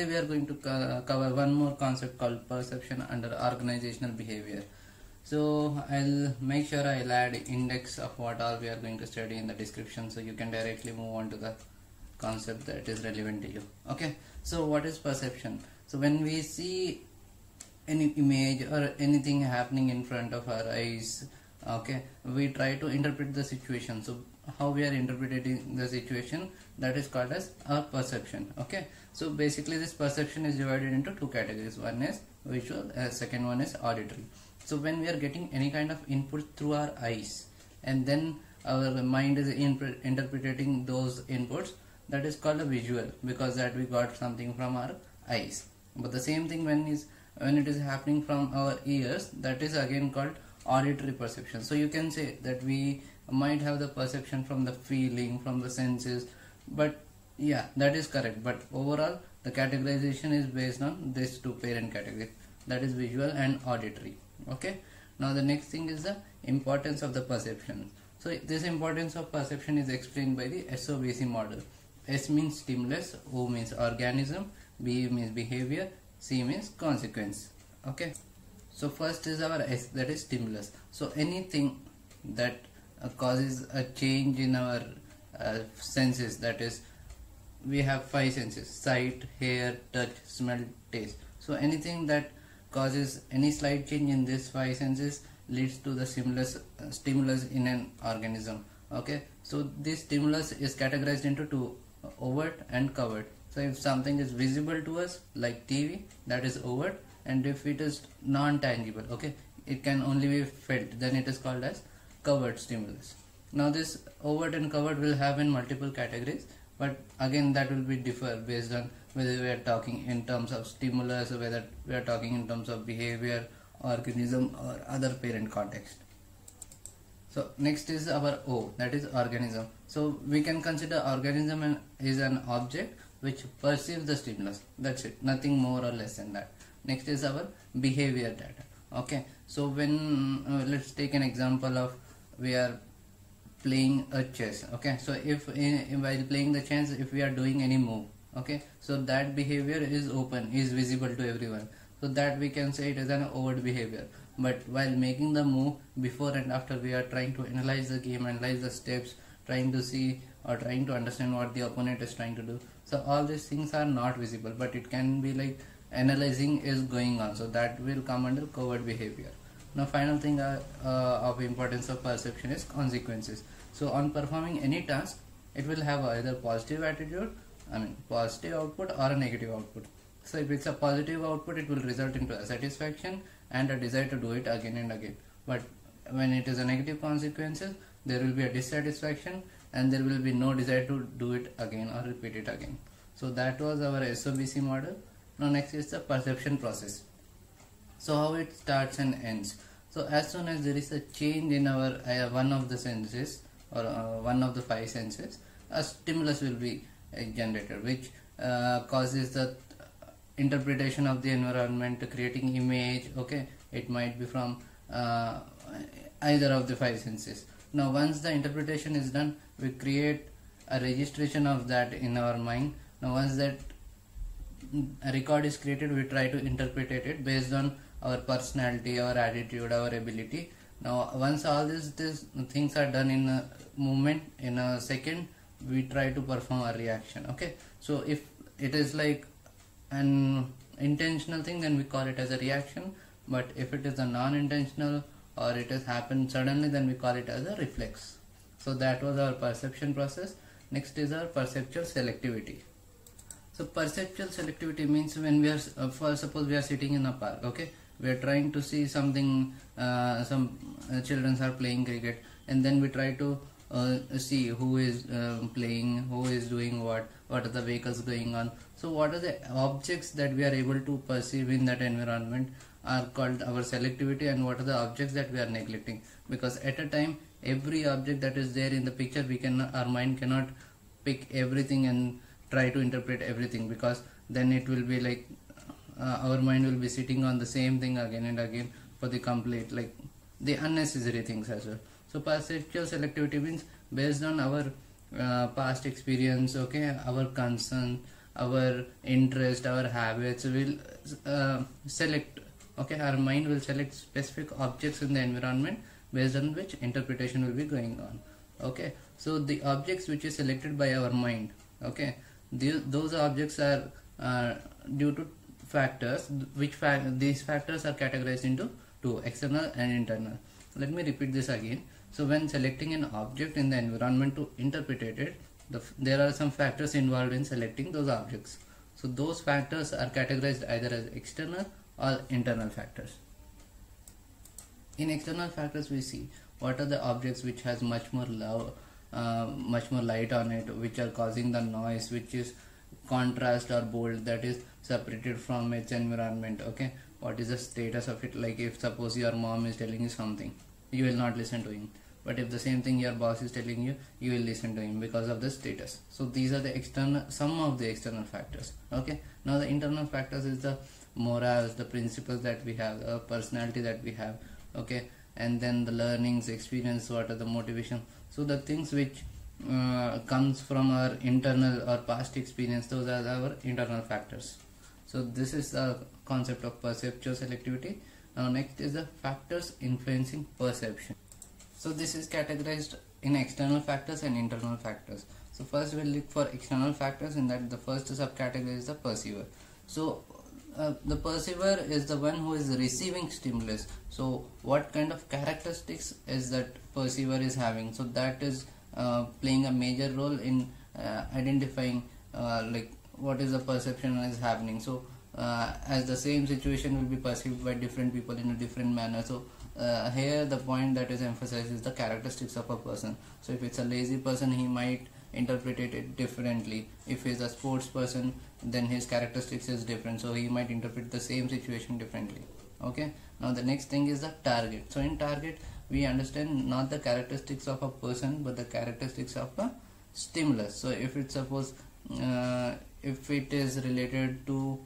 today we are going to cover one more concept called perception under organizational behavior. So I'll make sure I'll add index of what all we are going to study in the description, so you can directly move on to the concept that is relevant to you. Okay, so what is perception? So when we see any image or anything happening in front of our eyes, okay, we try to interpret the situation. So how we are interpreting the situation, that is called as our perception. Okay, so basically this perception is divided into two categories. One is visual, second one is auditory. So when we are getting any kind of input through our eyes, and then our mind is interpreting those inputs, that is called a visual, because that we got something from our eyes. But the same thing when it is happening from our ears, that is again called auditory perception. So you can say that we might have the perception from the feeling, from the senses, but yeah, that is correct. But overall the categorization is based on these two parent categories, that is visual and auditory. Okay, now the next thing is the importance of the perception. So this importance of perception is explained by the SOBC model. S means stimulus, O means organism, B means behavior, C means consequence. Okay, so first is our S, that is stimulus. So anything that causes a change in our senses, that is, we have five senses: sight, hear, touch, smell, taste. So anything that causes any slight change in these five senses leads to the stimulus in an organism. Okay, so this stimulus is categorized into two: overt and covert. So if something is visible to us like TV, that is overt, and if it is non-tangible, okay, it can only be felt, then it is called as covert stimulus. Now this overt and covert will have in multiple categories, but again that will be differ based on whether we are talking in terms of stimulus or whether we are talking in terms of behavior, organism, or other parent context. So next is our O, that is organism. So we can consider organism is an object which perceives the stimulus. That's it, nothing more or less than that. Next is our behavior data. Okay, so when let's take an example of we are playing a chess. Okay, so if while playing the chess, if we are doing any move, okay, so that behavior is open, is visible to everyone, so that we can say it is an overt behavior. But while making the move, before and after, we are trying to analyze the game, analyze the steps, trying to see or trying to understand what the opponent is trying to do. So all these things are not visible, but it can be like analyzing is going on, so that will come under covert behavior. Now final thing of importance of perception is consequences. So on performing any task, it will have either positive positive output or a negative output. So if it's a positive output, it will result into a satisfaction and a desire to do it again and again. But when it is a negative consequences, there will be a dissatisfaction and there will be no desire to do it again or repeat it again. So that was our SOBC model. Now next is the perception process. So how it starts and ends. So as soon as there is a change in our one of the senses or one of the five senses, a stimulus will be generated, which causes the interpretation of the environment, creating image. Okay, it might be from either of the five senses. Now once the interpretation is done, we create a registration of that in our mind. Now once that a record is created, we try to interpret it based on our personality, our attitude, our ability. Now once all these things are done in a moment, in a second, we try to perform a reaction. Okay, so if it is like an intentional thing, then we call it as a reaction, but if it is a non-intentional or it has happened suddenly, then we call it as a reflex. So that was our perception process. Next is our perceptual selectivity. So perceptual selectivity means when we are for suppose we are sitting in a park, okay, we are trying to see something, some children are playing cricket, and then we try to see who is playing, who is doing what are the vehicles going on. So what are the objects that we are able to perceive in that environment are called our selectivity, and what are the objects that we are neglecting, because at a time every object that is there in the picture, our mind cannot pick everything and try to interpret everything, because then it will be like our mind will be sitting on the same thing again and again for the complete, like the unnecessary things as well. So perceptual selectivity means based on our past experience, okay, our concern, our interest, our habits will select. Okay, our mind will select specific objects in the environment based on which interpretation will be going on. Okay, so the objects which is selected by our mind, okay, those objects are due to factors, these factors are categorized into two, external and internal. Let me repeat this again. So when selecting an object in the environment to interpret it, there are some factors involved in selecting those objects. So those factors are categorized either as external or internal factors. In external factors, we see what are the objects which has much more light on it, which are causing the noise, which is contrast or bold, that is separated from its environment. Okay, what is the status of it? Like if suppose your mom is telling you something, you will not listen to him, but if the same thing your boss is telling you, you will listen to him because of the status. So these are the external, some of the external factors. Okay, now the internal factors is the morals, the principles that we have, the personality that we have. Okay, and then the learnings, experience, what are the motivation. So the things which comes from our internal or past experience, those are our internal factors. So this is the concept of perceptual selectivity. Now next is the factors influencing perception. So this is categorized in external factors and internal factors. So first we'll look for external factors, in that the first subcategory is the perceiver. So the perceiver is the one who is receiving stimulus. So what kind of characteristics is that perceiver is having? So that is playing a major role in identifying like what is the perception is happening. So as the same situation will be perceived by different people in a different manner. So here the point that is emphasized is the characteristics of a person. So if it's a lazy person, he might interpret it differently. If he's a sports person, then his characteristics is different, so he might interpret the same situation differently. Okay, now the next thing is the target. So in target, we understand not the characteristics of a person, but the characteristics of a stimulus. So if it's suppose if it is related to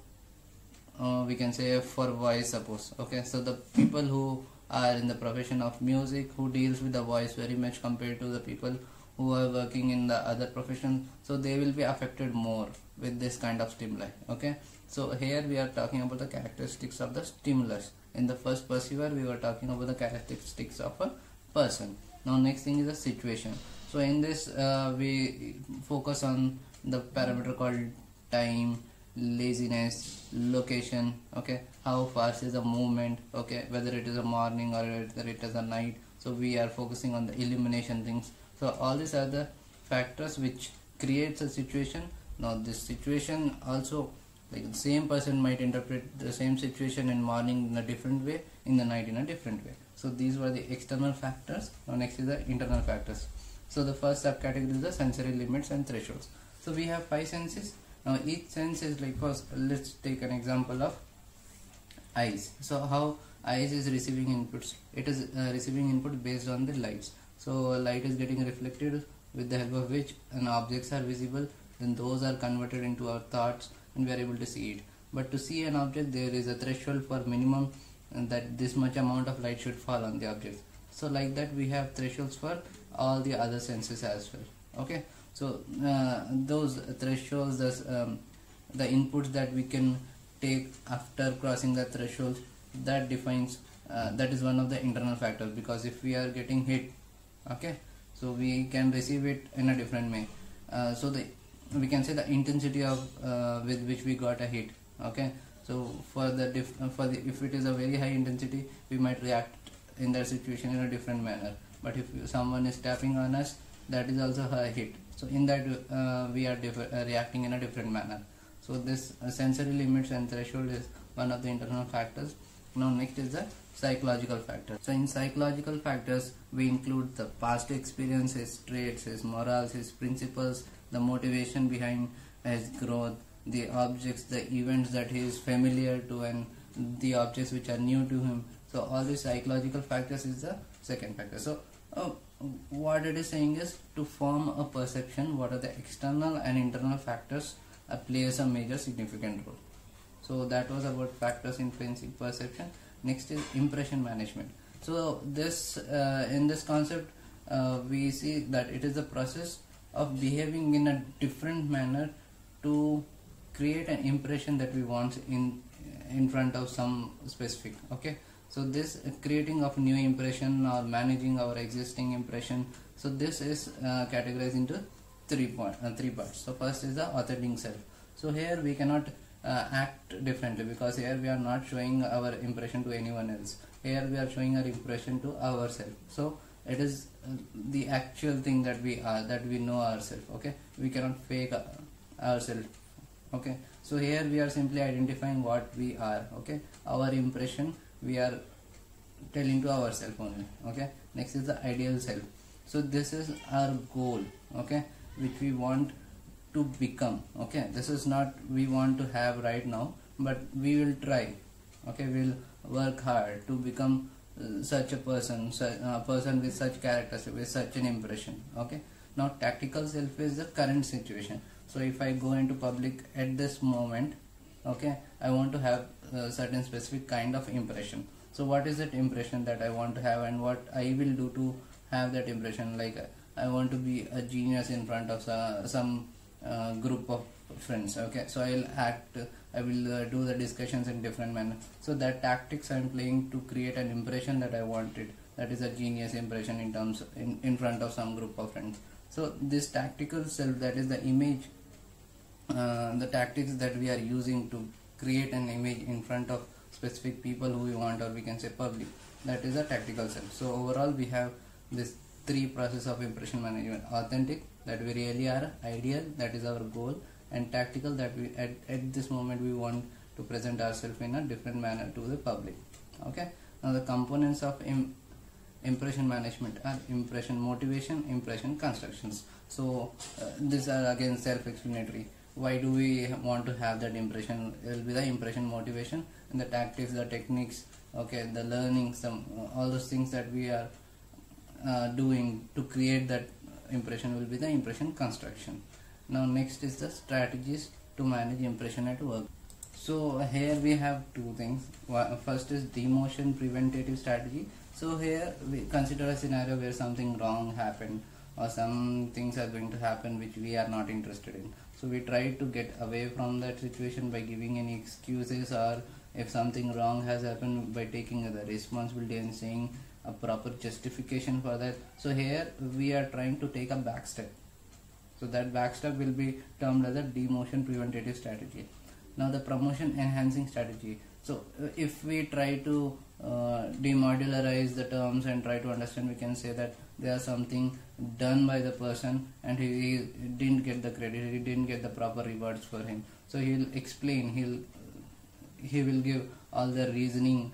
we can say for voice, suppose. Okay, so the people who are in the profession of music, who deals with the voice very much compared to the people who are working in the other profession, so they will be affected more with this kind of stimuli. Okay, so here we are talking about the characteristics of the stimulus. In the first perceiver, we were talking about the characteristics of a person. Now next thing is the situation. So in this we focus on the parameter called time, laziness, location. Okay, how fast is the movement, okay, whether it is a morning or whether it is a night. So we are focusing on the illumination things. So all these are the factors which creates a situation. Now this situation also, like the same person might interpret the same situation in morning in a different way, in the night in a different way. So these were the external factors. Now next is the internal factors. So the first subcategory is the sensory limits and thresholds. So we have 5 senses. Now each sense is like, first let's take an example of eyes. So how eyes is receiving inputs? It is receiving input based on the lights. So light is getting reflected, with the help of which objects are visible, then those are converted into our thoughts and we are able to see it. But to see an object, there is a threshold for minimum, and that this much amount of light should fall on the object. So like that we have thresholds for all the other senses as well. Okay, so those thresholds, the inputs that we can take after crossing the threshold, that defines that is one of the internal factors, because if we are getting hit, okay, so we can receive it in a different way. So we can say the intensity of with which we got a hit. Okay, so for the if it is a very high intensity, we might react in that situation in a different manner. But if someone is tapping on us, that is also a hit. So in that we are reacting in a different manner. So this sensory limits and threshold is one of the internal factors. Now next is the psychological factors. So in psychological factors, we include the past experiences, traits, his morals, his principles, the motivation behind his growth, the objects, the events that he is familiar to, and the objects which are new to him. So all these psychological factors is the second factor. So what it is saying is, to form a perception, what are the external and internal factors plays a major significant role. So that was about factors influencing perception. Next is impression management. So this in this concept we see that it is the process of behaving in a different manner to create an impression that we want in front of some specific. Okay, so this creating of new impression or managing our existing impression, so this is categorized into three parts. So first is the authentic self. So here we cannot act differently, because here we are not showing our impression to anyone else. Here we are showing our impression to ourselves. So it is the actual thing that we are, that we know ourselves. Okay, we cannot fake ourselves. Okay, so here we are simply identifying what we are. Okay, our impression we are telling to ourselves only. Okay, next is the ideal self. So this is our goal, okay, which we want to become. Okay, this is not we want to have right now, but we will try. Okay, we'll work hard to become such a person, person with such characters, with such an impression. Okay, now tactical self is the current situation. So if I go into public at this moment, okay, I want to have a certain specific kind of impression. So what is that impression that I want to have, and what I will do to have that impression? Like I want to be a genius in front of some group of friends. Okay, so I will do the discussions in different manner. So that tactics I'm playing to create an impression that I wanted, that is a genius impression in terms in front of some group of friends. So this tactical self, that is the image, the tactics that we are using to create an image in front of specific people who we want, or we can say public, that is a tactical self. So overall we have this three process of impression management: authentic, that we really are; ideal, that is our goal; and tactical, that we at this moment we want to present ourselves in a different manner to the public. Okay, now the components of impression management are impression motivation, impression constructions. So these are again self-explanatory. Why do we want to have that impression? It will be the impression motivation, and the tactics, the techniques, okay, the learning, all those things that we are doing to create that impression will be the impression construction. Now next is the strategies to manage impression at work. So here we have two things. First is demotion preventative strategy. So here we consider a scenario where something wrong happened, or some things are going to happen which we are not interested in. So we try to get away from that situation by giving any excuses, or if something wrong has happened, by taking the responsibility and saying a proper justification for that. So here we are trying to take a back step. So that back step will be termed as a demotion preventative strategy. Now the promotion enhancing strategy. So if we try to demodularize the terms and try to understand, we can say that there is something done by the person and he didn't get the credit, he didn't get the proper rewards for him. So he'll explain, he will give all the reasoning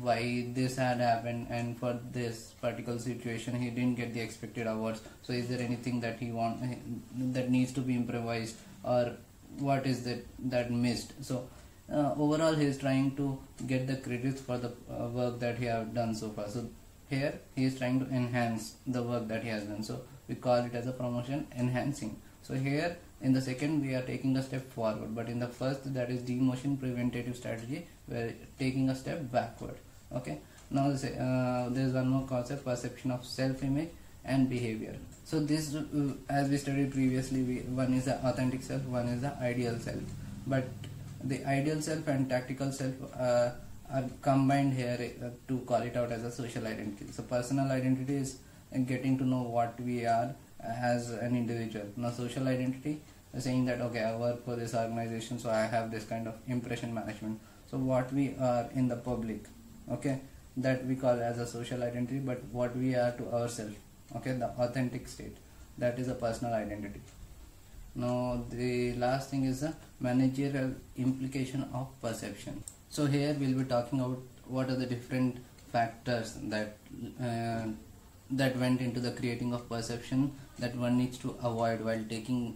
why this had happened, and for this particular situation he didn't get the expected awards. So is there anything that that needs to be improvised, or what is that missed? So overall he is trying to get the credits for the work that he have done so far. So here he is trying to enhance the work that he has done, so we call it as a promotion enhancing. So here in the second we are taking a step forward, but in the first, that is demotion preventative strategy, we are taking a step backward. Okay, now there is one more concept: perception of self-image and behavior. So this as we studied previously, one is the authentic self, one is the ideal self, but the ideal self and tactical self are combined here to call it out as a social identity. So personal identity is getting to know what we are as an individual. Now social identity is saying that okay, I work for this organization, so I have this kind of impression management. So what we are in the public, okay, that we call as a social identity, but what we are to ourselves, okay, the authentic state, that is a personal identity. Now the last thing is the managerial implication of perception. So here we'll be talking about what are the different factors that that went into the creating of perception that one needs to avoid while taking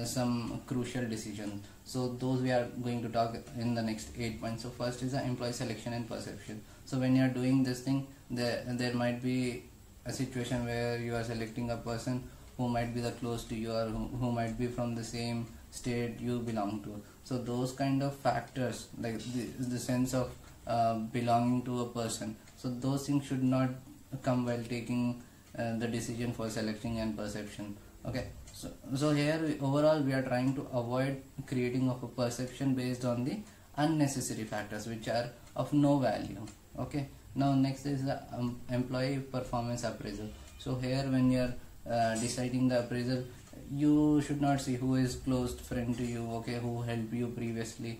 some crucial decisions. So those we are going to talk in the next 8 points. So first is the employee selection and perception. So when you are doing this thing, there might be a situation where you are selecting a person who might be the close to you, or who might be from the same state you belong to. So those kind of factors, like the sense of belonging to a person, so those things should not come while taking the decision for selecting and perception. Okay, So here overall we are trying to avoid creating of a perception based on the unnecessary factors which are of no value. Okay, now next is the employee performance appraisal. So here when you are deciding the appraisal, you should not see who is close friend to you, okay, who helped you previously.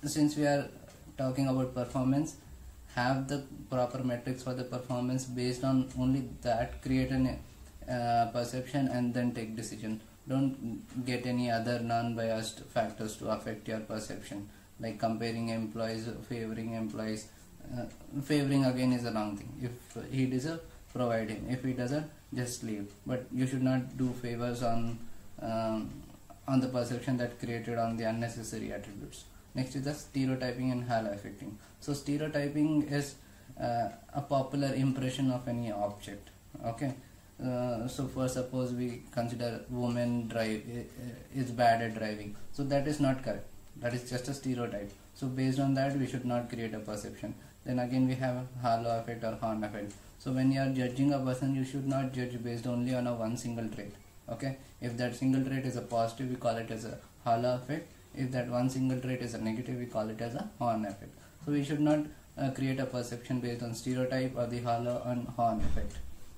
Since we are talking about performance, have the proper metrics for the performance. Based on only that, create an perception and then take decision. Don't get any other non-biased factors to affect your perception, like comparing employees, favoring employees. Favoring again is a wrong thing. If he deserves, provide him. If he doesn't, just leave. But you should not do favors on the perception that created on the unnecessary attributes. Next is the stereotyping and halo affecting. So stereotyping is a popular impression of any object. Okay, so for suppose we consider women drive is bad at driving, so that is not correct. That is just a stereotype. So based on that, we should not create a perception. Then again we have halo effect or horn effect. So when you are judging a person, you should not judge based only on a one single trait. Okay, if that single trait is a positive, we call it as a halo effect. If that one single trait is a negative, we call it as a horn effect. So we should not create a perception based on stereotype or the halo and horn effect.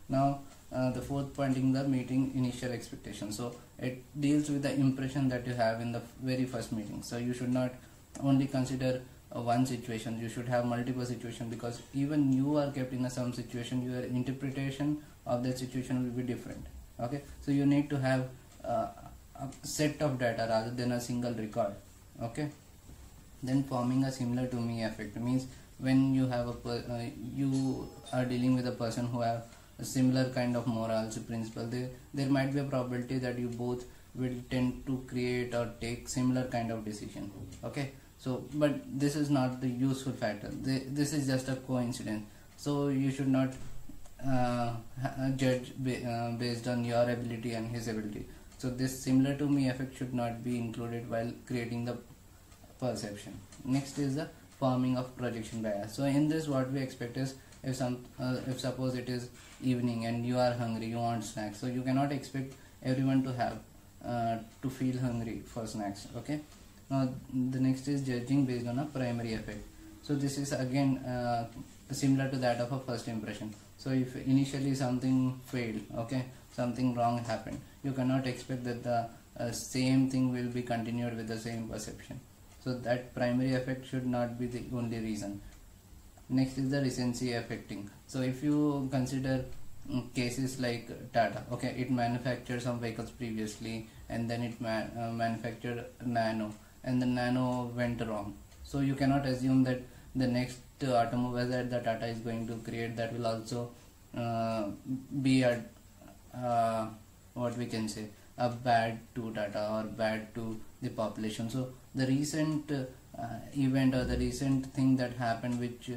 Now the fourth point in the meeting initial expectation. So it deals with the impression that you have in the very first meeting. So you should not only consider one situation, you should have multiple situations, because even you are kept in some situation, your interpretation of that situation will be different. Okay, so you need to have a set of data rather than a single record. Okay, then forming a similar to me effect means when you have you are dealing with a person who have a similar kind of morals principle, there might be a probability that you both will tend to create or take similar kind of decision. Okay, so but this is not the useful factor. This is just a coincidence. So you should not judge based on your ability and his ability. So this similar to me effect should not be included while creating the perception. Next is the forming of projection bias. So in this, what we expect is if suppose it is evening and you are hungry, you want snacks, so you cannot expect everyone to have to feel hungry for snacks. Okay, now the next is judging based on a primary effect. So this is again similar to that of a first impression. So if initially something failed, okay, something wrong happened, you cannot expect that the same thing will be continued with the same perception. So that primary effect should not be the only reason. Next is the recency affecting. So if you consider cases like Tata, okay, it manufactured some vehicles previously and then it manufactured Nano, and the Nano went wrong. So you cannot assume that the next automobile that the Tata is going to create, that will also be a what we can say, a bad to Tata or bad to the population. So the recent event or the recent thing that happened which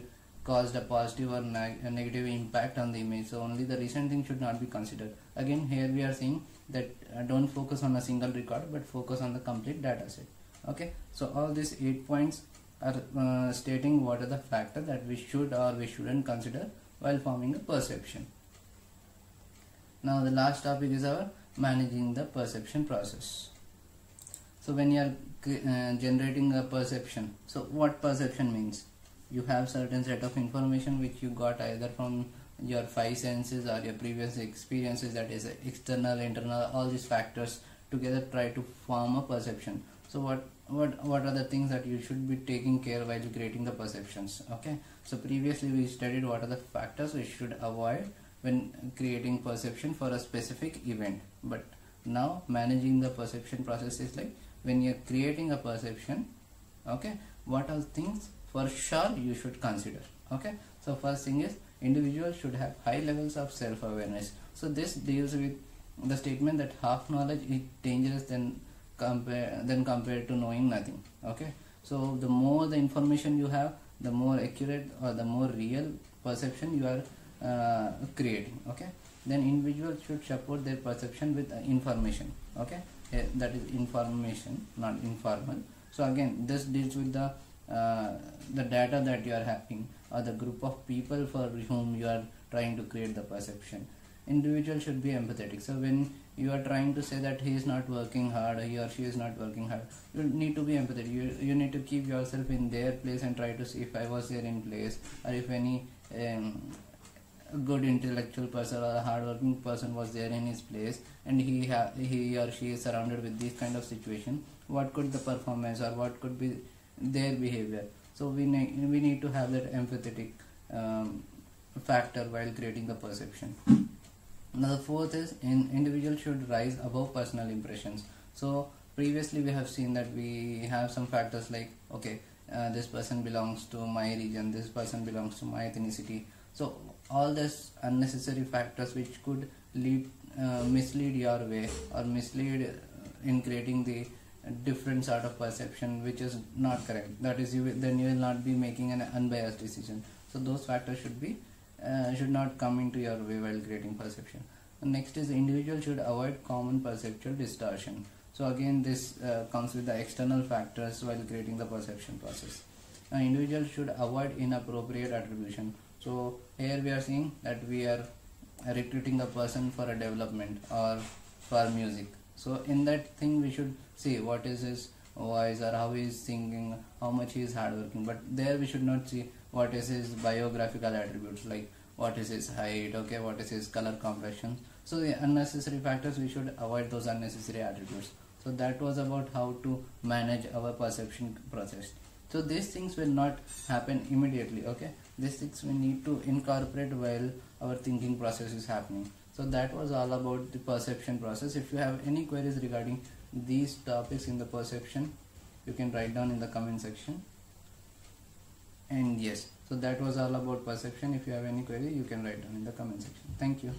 caused a positive or negative impact on the image, so only the recent thing should not be considered. Again here we are saying that don't focus on a single record but focus on the complete data set. Okay, so all these 8 points are stating what are the factors that we should or we shouldn't consider while forming a perception. Now the last topic is our managing the perception process. So when you are generating a perception, so what perception means? You have certain set of information which you got either from your 5 senses or your previous experiences, that is external, internal, all these factors together try to form a perception. So what are the things that you should be taking care while creating the perceptions? Okay, so previously we studied what are the factors we should avoid when creating perception for a specific event, but now managing the perception process is like when you're creating a perception, okay, what are things for sure you should consider. Okay, so first thing is individuals should have high levels of self-awareness. So this deals with the statement that half knowledge is dangerous than compared to knowing nothing. Okay, so the more the information you have, the more accurate or the more real perception you are creating. Okay, then individuals should support their perception with information. Okay, that is information, not informal. So again this deals with the data that you are having or the group of people for whom you are trying to create the perception. individual should be empathetic. So when you are trying to say that he is not working hard, he or she is not working hard, you need to be empathetic. You need to keep yourself in their place and try to see if I was there in place, or if any a good intellectual person or a hardworking person was there in his place, and he or she is surrounded with this kind of situation, what could the performance or what could be their behavior. So we need to have that empathetic factor while creating the perception. Now the fourth is individual should rise above personal impressions. So previously we have seen that we have some factors like, okay, this person belongs to my region, this person belongs to my ethnicity. So all these unnecessary factors which could mislead your way, or mislead in creating the different sort of perception which is not correct. That is, then you will not be making an unbiased decision. So those factors should not come into your way while creating perception. And next is, individual should avoid common perceptual distortion. So again, this comes with the external factors while creating the perception process. An individual should avoid inappropriate attribution. So here we are seeing that we are recruiting a person for a development or for music. So in that thing we should see what is his voice, or how he is singing, how much he is hardworking. But there we should not see what is his biographical attributes, like what is his height, okay, what is his color complexion. So the unnecessary factors, we should avoid those unnecessary attributes. So that was about how to manage our perception process. So these things will not happen immediately, okay. These things we need to incorporate while our thinking process is happening. So that was all about the perception process. If you have any queries regarding these topics in the perception, you can write down in the comment section. And yes, so that was all about perception. If you have any query, you can write down in the comment section. Thank you.